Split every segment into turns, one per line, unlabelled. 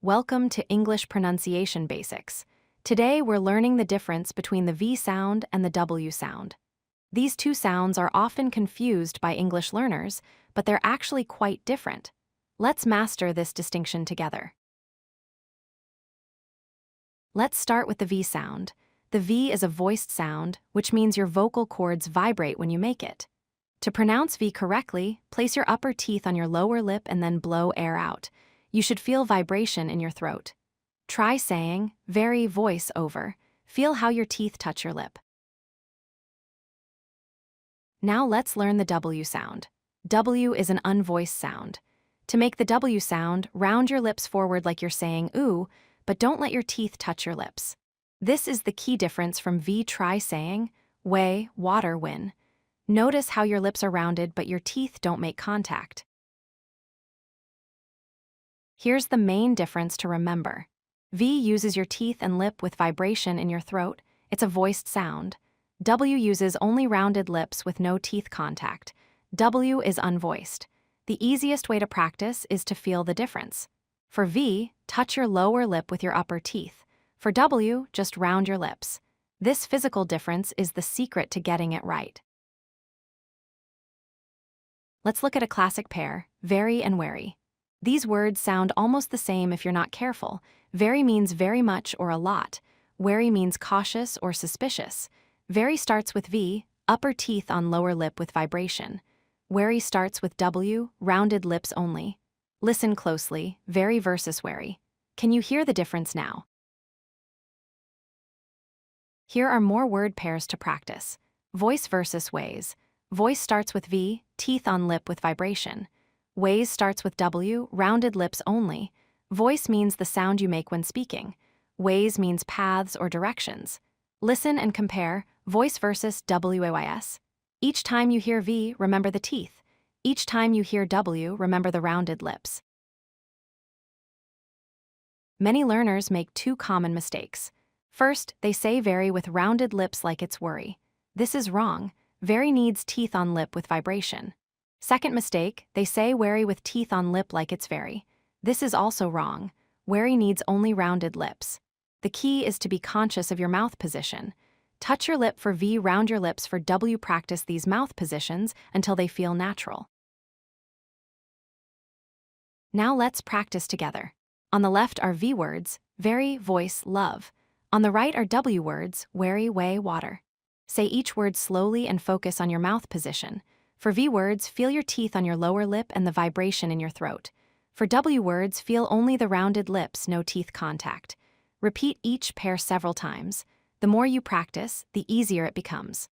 Welcome to English Pronunciation Basics. Today we're learning the difference between the V sound and the W sound. These two sounds are often confused by English learners, but they're actually quite different. Let's master this distinction together. Let's start with the V sound. The V is a voiced sound, which means your vocal cords vibrate when you make it. To pronounce V correctly, place your upper teeth on your lower lip and then blow air out. You should feel vibration in your throat. Try saying, very voice over. Feel how your teeth touch your lip. Now let's learn the W sound. W is an unvoiced sound. To make the W sound, round your lips forward like you're saying ooh, but don't let your teeth touch your lips. This is the key difference from V. Try saying, way, water, win. Notice how your lips are rounded but your teeth don't make contact. Here's the main difference to remember. V uses your teeth and lip with vibration in your throat. It's a voiced sound. W uses only rounded lips with no teeth contact. W is unvoiced. The easiest way to practice is to feel the difference. For V, touch your lower lip with your upper teeth. For W, just round your lips. This physical difference is the secret to getting it right. Let's look at a classic pair, very and wary. These words sound almost the same if you're not careful. Very means very much or a lot. Wary means cautious or suspicious. Very starts with V, upper teeth on lower lip with vibration. Wary starts with W, rounded lips only. Listen closely, very versus wary. Can you hear the difference now? Here are more word pairs to practice. Voice versus ways. Voice starts with V, teeth on lip with vibration. Ways starts with W, rounded lips only. Voice means the sound you make when speaking. Ways means paths or directions. Listen and compare, voice versus WAYS. Each time you hear V, remember the teeth. Each time you hear W, remember the rounded lips. Many learners make two common mistakes. First, they say very with rounded lips like it's worry. This is wrong. Very needs teeth on lip with vibration. Second mistake, they say wary with teeth on lip like it's very. This is also wrong. Wary needs only rounded lips. The key is to be conscious of your mouth position. Touch your lip for V, round your lips for W. Practice these mouth positions until they feel natural. Now let's practice together. On the left are V words, very, voice, love. On the right are W words, wary, way, water. Say each word slowly and focus on your mouth position. For V words, feel your teeth on your lower lip and the vibration in your throat. For W words, feel only the rounded lips, no teeth contact. Repeat each pair several times. The more you practice, the easier it becomes.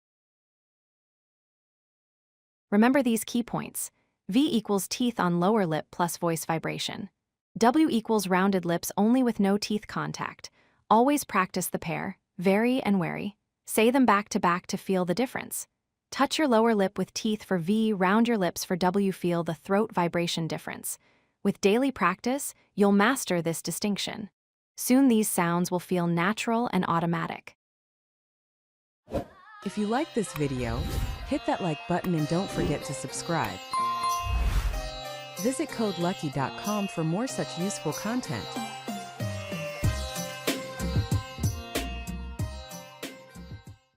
Remember these key points. V equals teeth on lower lip plus voice vibration. W equals rounded lips only with no teeth contact. Always practice the pair, very and wary. Say them back to feel the difference. Touch your lower lip with teeth for V, round your lips for W. Feel the throat vibration difference. With daily practice, you'll master this distinction. Soon these sounds will feel natural and automatic.
If you like this video, hit that like button and don't forget to subscribe. Visit codelucky.com for more such useful content.